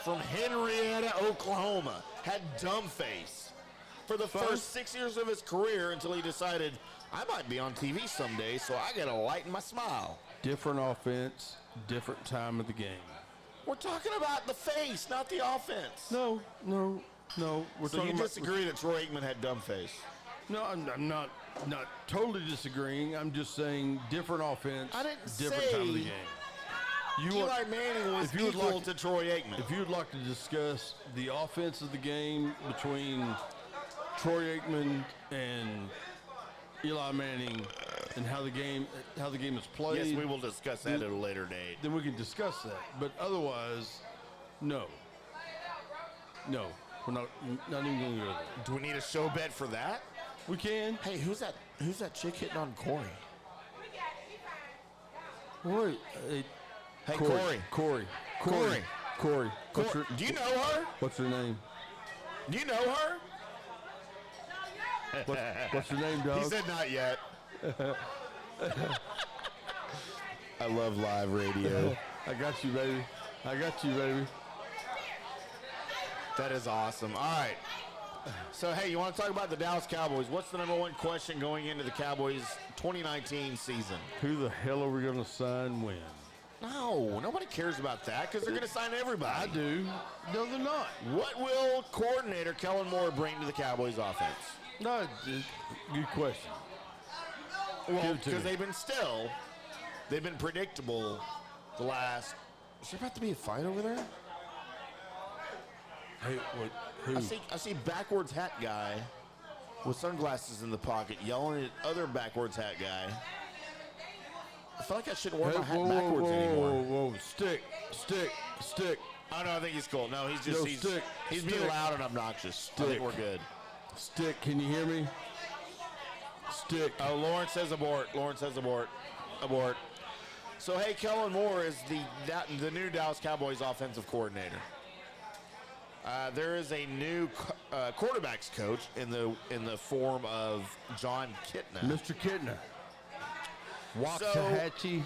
from Henrietta, Oklahoma, had dumb face for the first 6 years of his career until he decided, I might be on TV someday, so I got to lighten my smile. Different offense, different time of the game. We're talking about the face, not the offense. No. We're So talking you about disagree that Troy Aikman had dumb face? No, I'm not totally disagreeing. I'm just saying different offense, I didn't different time of the say game. You Eli want, Manning was if you would equal like- to Troy Aikman. if you'd like to discuss the offense of the game between Troy Aikman and Eli Manning and how the game is played, Yes, we will discuss that at a later date. then we can discuss that. But otherwise, no, we're not even going to go there. Do we need a show bet for that? We can. Hey, who's that chick hitting on Corey? Wait, Hey, Corey. What's her, Do you know her? what's her name? Do you know her? What's her name, He dog? said not yet. I love live radio. I got you, baby. That is awesome. All right. So, hey, you want to talk about the Dallas Cowboys? What's the number one question going into the Cowboys 2019 season? Who the hell are we going to sign when? No, nobody cares about that because they're going to sign everybody. I do. No, they're not. What will coordinator Kellen Moore bring to the Cowboys offense? No, good question. Well, Give it to because me. they've been predictable the last. Is there about to be a fight over there? Hey, what? Who? I see backwards hat guy with sunglasses in the pocket yelling at other backwards hat guy. I feel like I shouldn't wear Hey, my hat backwards anymore. whoa. Stick. Oh no, I think he's cool. No, he's No, he's stick, being stick. loud and obnoxious. I think Stick. we're good. Stick, can you hear me? Stick. Oh, Lawrence says abort. Abort. So hey, Kellen Moore is the new Dallas Cowboys offensive coordinator. There is a new quarterbacks coach in the form of John Kitna. Mr. Kittner. Waxahachie.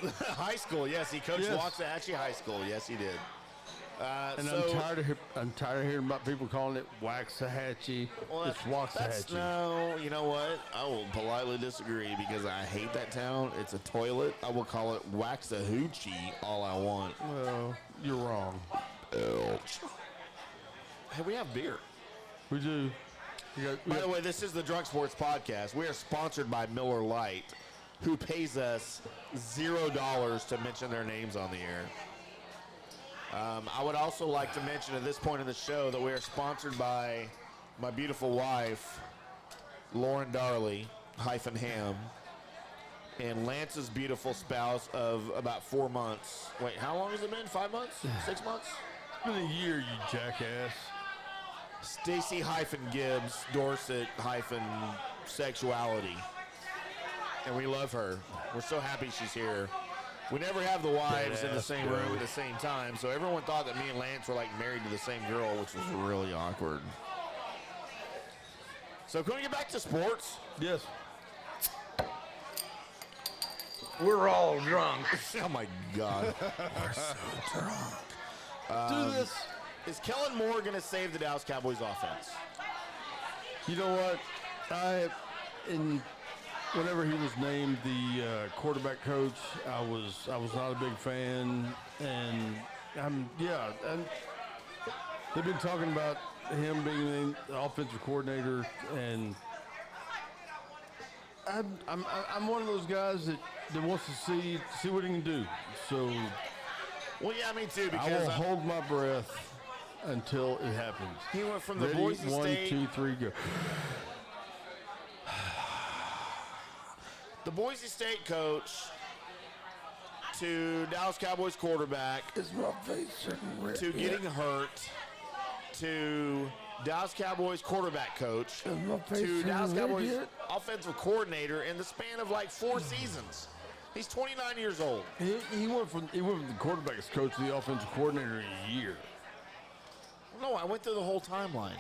High school, yes, he coached Yes. Waxahachie High School. Yes, he did. And I'm tired of hearing about people calling it Waxahachie. It's Waxahachie. No, you know what? I will politely disagree because I hate that town. It's a toilet. I will call it Waxahoochie all I want. Well, you're wrong. Hey, we have beer. We do. By the way, this is the Drunk Sports Podcast. We are sponsored by Miller Lite, who pays us $0 to mention their names on the air. I would also like to mention at this point in the show that we are sponsored by my beautiful wife, Lauren Darley, -Ham, and Lance's beautiful spouse of about 4 months. Wait, how long has it been? 5 months? 6 months? It's been a year, you jackass. Stacy -Gibbs, Dorset -sexuality. And we love her. We're so happy she's here. We never have the wives in the same room at the same time, so everyone thought that me and Lance were like married to the same girl, which was really awkward. So can we get back to sports? Yes. We're all drunk. Oh my God. We're so drunk. Do this. Is Kellen Moore going to save the Dallas Cowboys offense? You know what? Whenever he was named the quarterback coach, I was not a big fan, and and they've been talking about him being the offensive coordinator, and I'm one of those guys that wants to see what he can do. So, well, yeah, me too. I Because will hold my breath until it happens. he went from the Ready, Boise State. 1, 2, 3, go. The Boise State coach to Dallas Cowboys quarterback Is my face turning red? to getting hurt to Dallas Cowboys quarterback coach to Dallas Cowboys offensive coordinator in the span of like 4 seasons. He's 29 years old. He went from the quarterback's coach to the offensive coordinator in a year. No, I went through the whole timeline.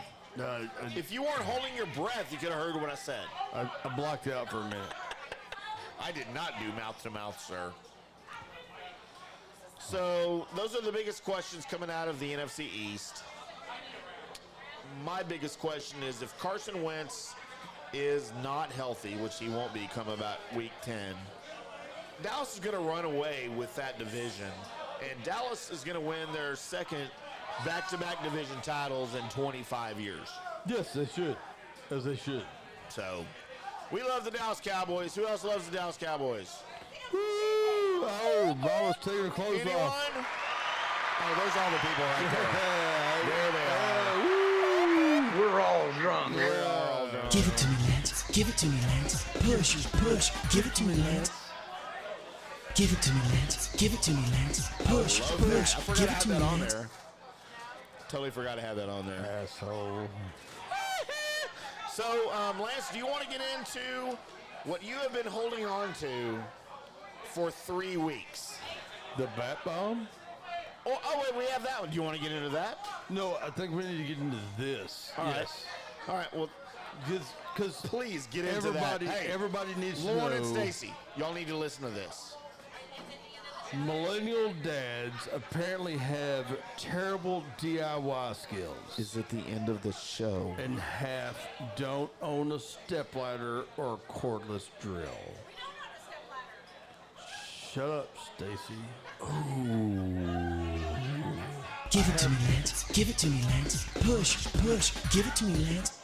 If you weren't holding your breath, you could have heard what I said. I blocked out for a minute. I did not do mouth to mouth, sir. So those are the biggest questions coming out of the NFC East. My biggest question is if Carson Wentz is not healthy, which he won't be come about week 10, Dallas is going to run away with that division. And Dallas is going to win their second back-to-back division titles in 25 years. Yes, they should. As they should. So we love the Dallas Cowboys. Who else loves the Dallas Cowboys? Woo! Oh, Mama's taking her clothes Anyone? off. Oh, there's all the people right there. There they are. We're all drunk. We're all done. Give it to me, Lance. Give it to me, Lance. Push, push. Give it to me, Lance. Give it to me, Lance. Give it to me, Lance. Push, Love that. push. I forgot Give to it have to me, that on Lance. there. Totally forgot to have that on there. Asshole. So, Lance, do you want to get into what you have been holding on to for 3 weeks? The bat bomb? Oh, wait, we have that one. Do you want to get into that? No, I think we need to get into this. All right. Yes. All right, well, Because please get into that. Hey, everybody needs to Lauren know. and Stacy, y'all need to listen to this. Millennial dads apparently have terrible DIY skills. Is it the end of the show? And half don't own a stepladder or a cordless drill. Shut up, Stacy. Give it to me, Lance. Give it to me, Lance. Push, push. Give it to me, Lance.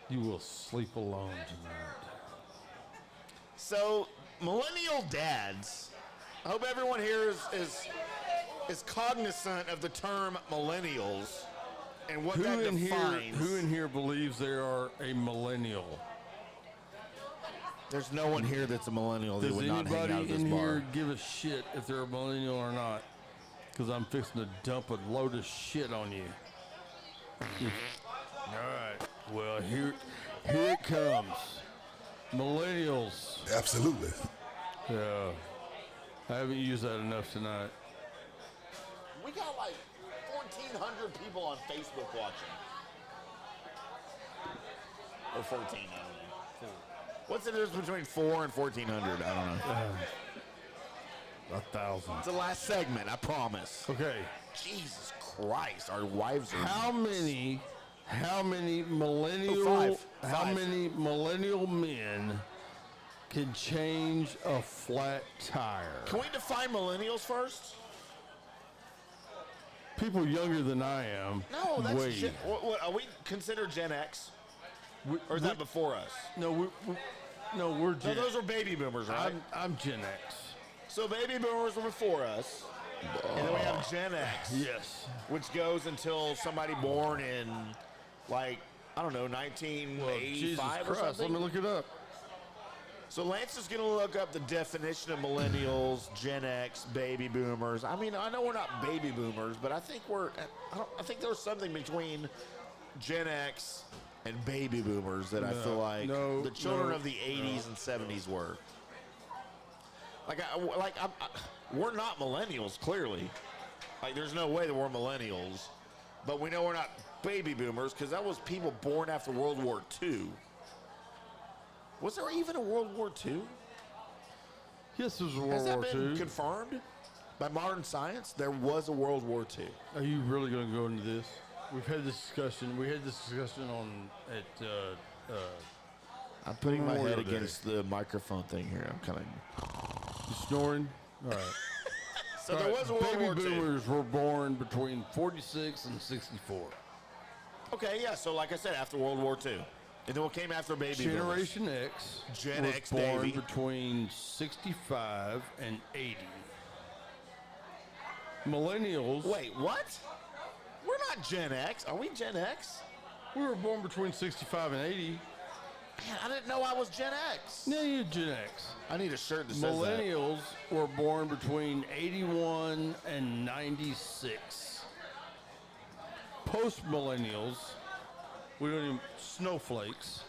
You will sleep alone tonight. So, millennial dads, I hope everyone here is cognizant of the term millennials and what that defines. Who in here believes they are a millennial? There's no one here that's a millennial that Does would not hang out anybody at this in bar. here give a shit if they're a millennial or not? Because I'm fixing to dump a load of shit on you. All right. Well, here it comes. Millennials. Absolutely. Yeah. I haven't used that enough tonight. We got like 1,400 people on Facebook watching. Or 14, I don't know. What's the difference between 4 and 1,400? I don't know. 1,000. It's the last segment, I promise. Okay. Jesus Christ, our wives are... How many millennial Five. how many millennial men can change a flat tire? Can we define millennials first? People younger than I am. No, that's... Wait. What, are we considered Gen X? Or is that before us? No, we're No, Gen. those are baby boomers, right? I'm Gen X. So baby boomers were before us. And then we have Gen X. Yes. Which goes until somebody born in, like, I don't know, 1985 Jesus or Christ, something. let me look it up. So Lance is going to look up the definition of millennials, Gen X, baby boomers. I mean, I know we're not baby boomers, but I think I think there's something between Gen X and baby boomers that I feel like the children of the 80s and 70s were. We're not millennials, clearly. Like, there's no way that we're millennials. But we know we're not baby boomers because that was people born after World War II. Was there even a World War II? Yes, there was a Has World that War been II. confirmed by modern science? There was a World War II. Are you really going to go into this? We've had this discussion. We had this discussion I'm putting my Memorial head Day. against the microphone thing here. I'm kind of. You snoring? All right. So there was a World Baby War II. boomers were born between 46 and 64. Okay, yeah. So like I said, after World War II, and then what came after baby boomers? Generation X Gen was X, born Davey. between 65 and 80. Millennials. Wait, what? We're not Gen X. Are we Gen X? We were born between 65 and 80. Man, I didn't know I was Gen X. Yeah, you're Gen X. I need a shirt that says that. Millennials were born between 81 and 96. Post-millennials, we don't even, snowflakes,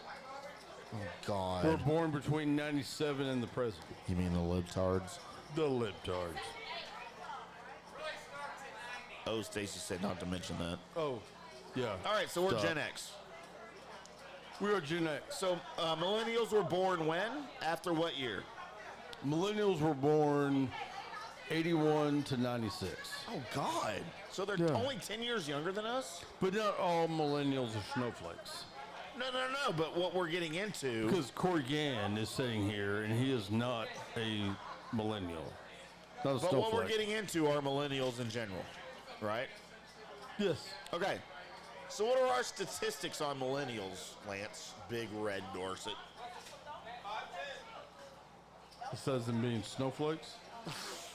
Oh, God. were born between 97 and the present. You mean the libtards? The libtards. Oh, Stacy said not to mention that. Oh, yeah. All right, so we're Stop. Gen X. We are Gen X. So millennials were born when? After what year? Millennials were born 81 to 96. Oh, God. So they're Yeah. only 10 years younger than us? But not all millennials are snowflakes. No. But what we're getting into. Because Corey Gann is sitting here, and he is not a millennial. Not a But snowflake. what we're getting into are millennials in general, right? Yes. Okay. So what are our statistics on millennials, Lance? Big Red Dorset. Besides them being snowflakes?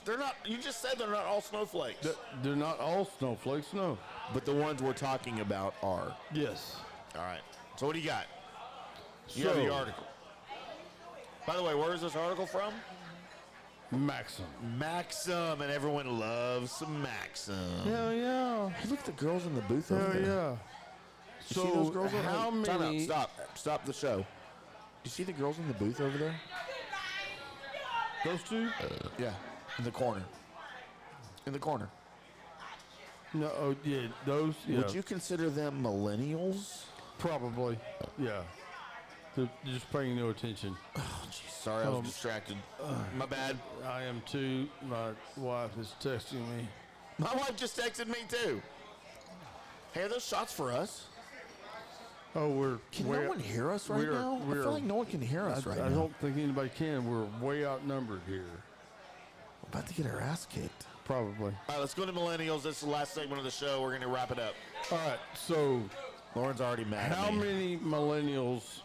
They're not. You just said they're not all snowflakes. They're not all snowflakes, no. But the ones we're talking about are. Yes. All right. So what do you got? You have the article. By the way, where is this article from? Maxim. Maxim, and everyone loves some Maxim. Yeah, yeah. Hey, look at the girls in the booth over Yeah, there. yeah. You see those So girls over how there? Time out. many? Stop the show. Do you see the girls in the booth over there? Those two? Yeah, in the corner. In the corner. No. Oh, yeah. Those. Yeah. Would you consider them millennials? Probably. Yeah. They're just paying no attention. Oh, geez, sorry, I was distracted. My bad. I am too. My wife is texting me. My wife just texted me too. Hey, are those shots for us? Oh, we're. Can no one hear us right now? I feel like no one can hear us right I now. don't think anybody can. We're way outnumbered here. We're about to get our ass kicked. Probably. All right, let's go to millennials. This is the last segment of the show. We're going to wrap it up. All right. So, Lauren's already mad how at me. many millennials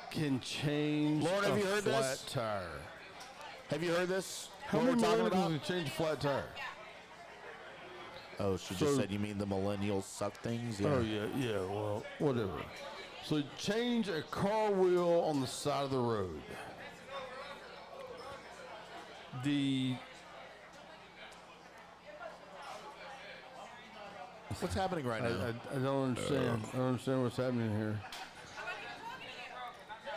can change Lauren, have a you heard flat this? tire? Have you heard this? How What many we're talking millennials about? can change a flat tire? Oh, she just So- said you mean the millennials suck things? Yeah. Oh, yeah, well, whatever. So change a car wheel on the side of the road. What's happening right now? I don't understand. I don't understand what's happening here.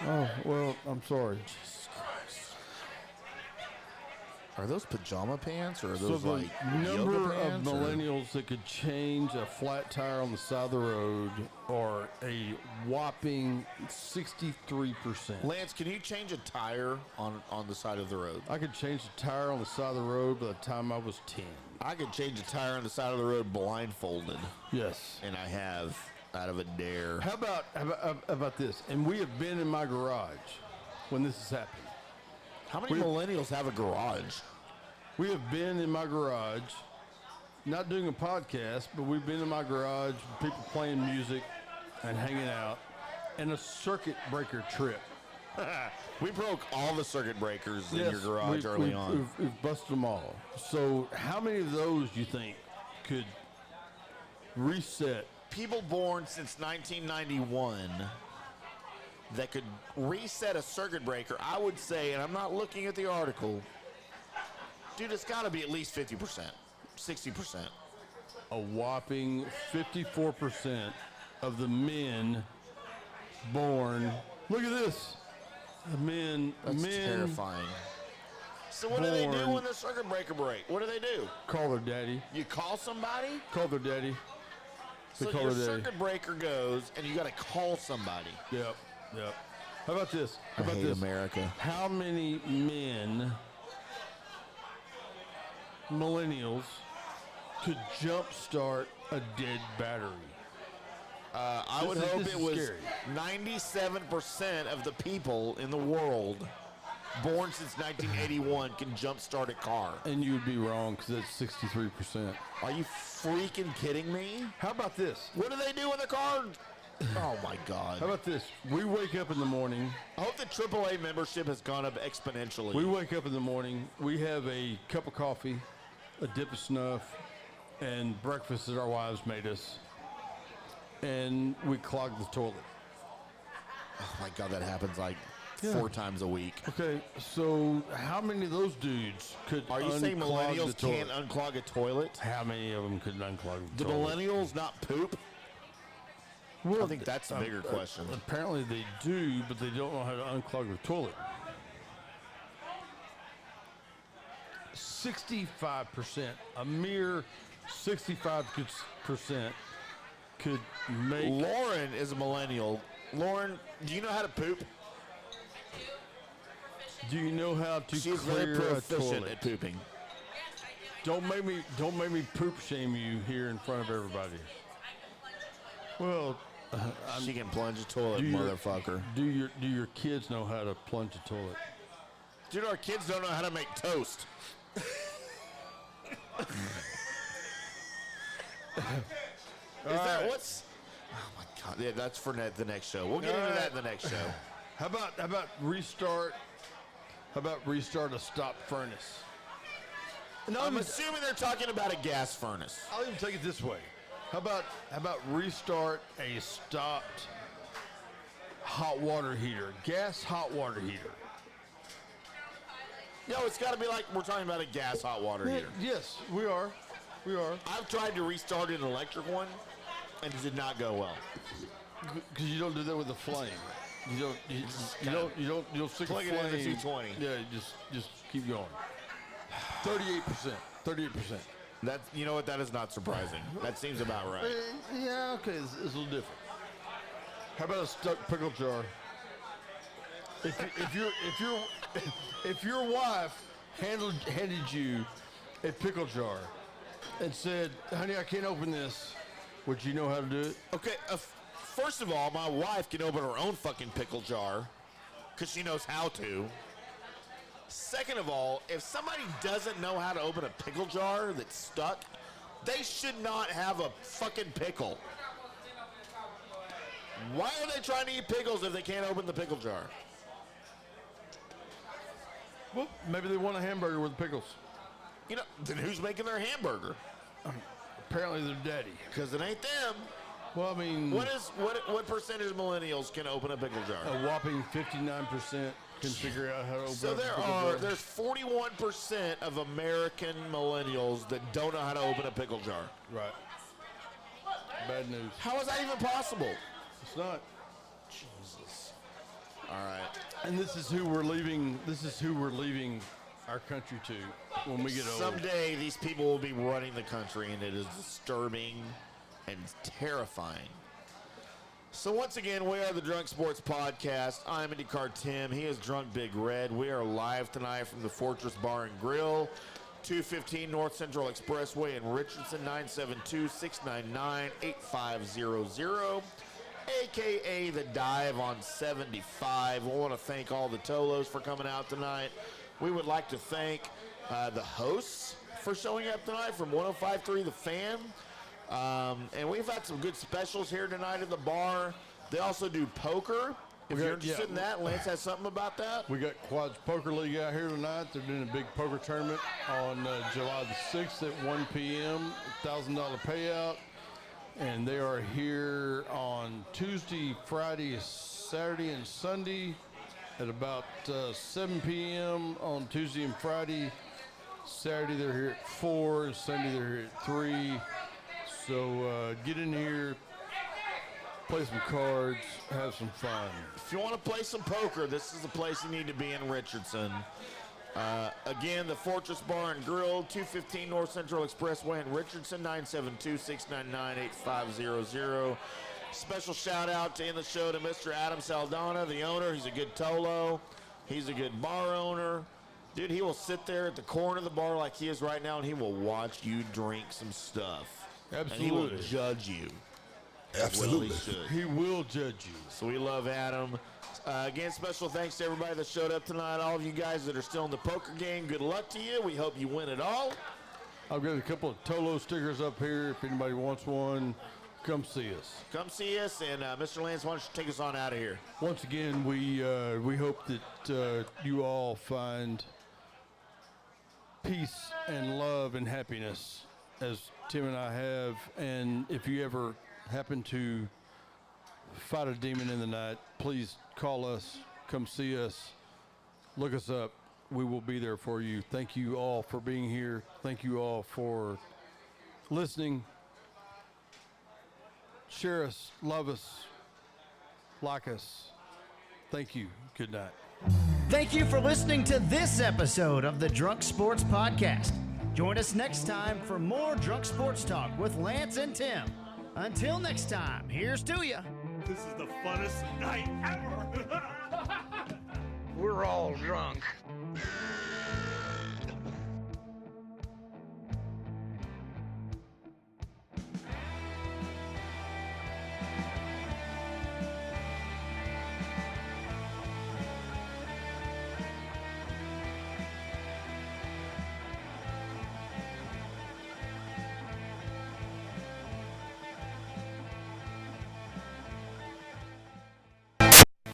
Oh, well, I'm sorry. Jesus Christ. Are those pajama pants or are So those the like number yoga of pants? or- millennials that could change a flat tire on the side of the road are a whopping 63%. Lance, can you change a tire on the side of the road? I could change a tire on the side of the road by the time I was 10. I could change a tire on the side of the road blindfolded, Yes. and I have out of a dare. How about this? And we have been in my garage when this has happened. How many millennials have a garage? We have been in my garage, not doing a podcast, but we've been in my garage, people playing music and hanging out, and a circuit breaker trip. We broke all the circuit breakers in your Yes, garage early on. We've busted them all. So how many of those do you think could reset? People born since 1991 that could reset a circuit breaker, I would say, and I'm not looking at the article, dude, it's got to be at least 50%, 60%. A whopping 54% of the men born. Look at this. The men. That's men. terrifying. So what do they do when the circuit breaker break? What do they do? Call their daddy. You call somebody? Call their daddy. So your circuit breaker goes, and you got to call somebody. Yep. How about this? I hate America. How many millennials, could jumpstart a dead battery? I would hope it was 97% of the people in the world born since 1981 can jumpstart a car. And you would be wrong, because that's 63%. Are you freaking kidding me? How about this? What do they do with the car? Oh, my God. How about this? We wake up in the morning. I hope the AAA membership has gone up exponentially. We wake up in the morning. We have a cup of coffee, a dip of snuff, and breakfast that our wives made us. And we clog the toilet. Oh, my God, that happens like 4 times a week. Okay, so how many of those dudes could Are you saying millennials can't unclog a toilet? How many of them could unclog the Do toilet? millennials not poop? Well, I think that's a bigger question. Apparently they do, but they don't know how to unclog the toilet. 65%, a mere 65% could make... Lauren is a millennial. Lauren, do you know how to poop? Do you know how to She's clear very a proficient toilet? at pooping. Don't make me poop shame you here in front of everybody. Well, She can plunge a toilet, motherfucker. Do your kids know how to plunge a toilet? Dude, our kids don't know how to make toast. What's? Oh my God! Yeah, that's for the next show. We'll get into that in the next show. How about restart? How about restart a stopped furnace? No, I'm assuming they're talking about a gas furnace. I'll even take it this way. How about restart a stopped hot water heater, gas hot water heater? No, it's got to be like we're talking about a gas hot water heater. Yes, we are. I've tried to restart an electric one, and it did not go well. Because you don't do that with a flame. You don't stick Plug a it in flame. the 220. Yeah, just keep going. 38%. That, you know what? That is not surprising. That seems about right. Yeah, okay, it's a little different. How about a stuck pickle jar? If your wife handed you a pickle jar and said, "Honey, I can't open this," would you know how to do it? Okay, first of all, my wife can open her own fucking pickle jar because she knows how to. Second of all, if somebody doesn't know how to open a pickle jar that's stuck, they should not have a fucking pickle. Why are they trying to eat pickles if they can't open the pickle jar? Well, maybe they want a hamburger with pickles. You know, then who's making their hamburger? Apparently their daddy. Because it ain't them. Well, I mean... What percentage of millennials can open a pickle jar? A whopping 59% can figure out how to open So a pickle jar. there's 41% of American millennials that don't know how to open a pickle jar. Right. Bad news. How is that even possible? It's not. Jesus. All right. And this is who we're leaving our country to when we get old. Someday these people will be running the country, and it is disturbing and terrifying. So once again, we are the Drunk Sports Podcast. I'm IndyCar Timm. He is Drunk Big Red. We are live tonight from the Fordtres Bar and Grill, 215 North Central Expressway in Richardson, 972-699-8500, a.k.a. The Dive on 75. We want to thank all the Tolos for coming out tonight. We would like to thank the hosts for showing up tonight from 105.3 The Fan. And we've had some good specials here tonight at the bar. They also do poker. If you're interested in that, Lance has something about that. We got Quads Poker League out here tonight. They're doing a big poker tournament on July the 6th at 1 p.m., $1,000 payout. And they are here on Tuesday, Friday, Saturday, and Sunday at about 7 p.m. on Tuesday and Friday. Saturday, they're here at 4. Sunday, they're here at 3. So get in here, play some cards, have some fun. If you want to play some poker, this is the place you need to be in Richardson. Again, the Fordtres Bar and Grill, 215 North Central Expressway in Richardson, 972-699-8500. Special shout out to end the show to Mr. Adam Saldana, the owner. He's a good Tolo. He's a good bar owner. Dude, he will sit there at the corner of the bar like he is right now, and he will watch you drink some stuff. Absolutely. And he will judge you. Absolutely. Well, he should. He will judge you. So we love Adam. Again, special thanks to everybody that showed up tonight. All of you guys that are still in the poker game, good luck to you. We hope you win it all. I've got a couple of Tolo stickers up here. If anybody wants one, come see us. Come see us, and Mr. Lance, why don't you take us on out of here? Once again, we hope that you all find peace and love and happiness as Tim and I have. And if you ever happen to fight a demon in the night, please call us, come see us, look us up. We will be there for you. Thank you all for being here. Thank you all for listening. Share us, love us, like us. Thank you. Good night. Thank you for listening to this episode of the Drunk Sports Podcast. Join us next time for more Drunk Sports Talk with Lance and Tim. Until next time, here's to you. This is the funnest night ever. We're all drunk.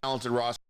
Talented roster.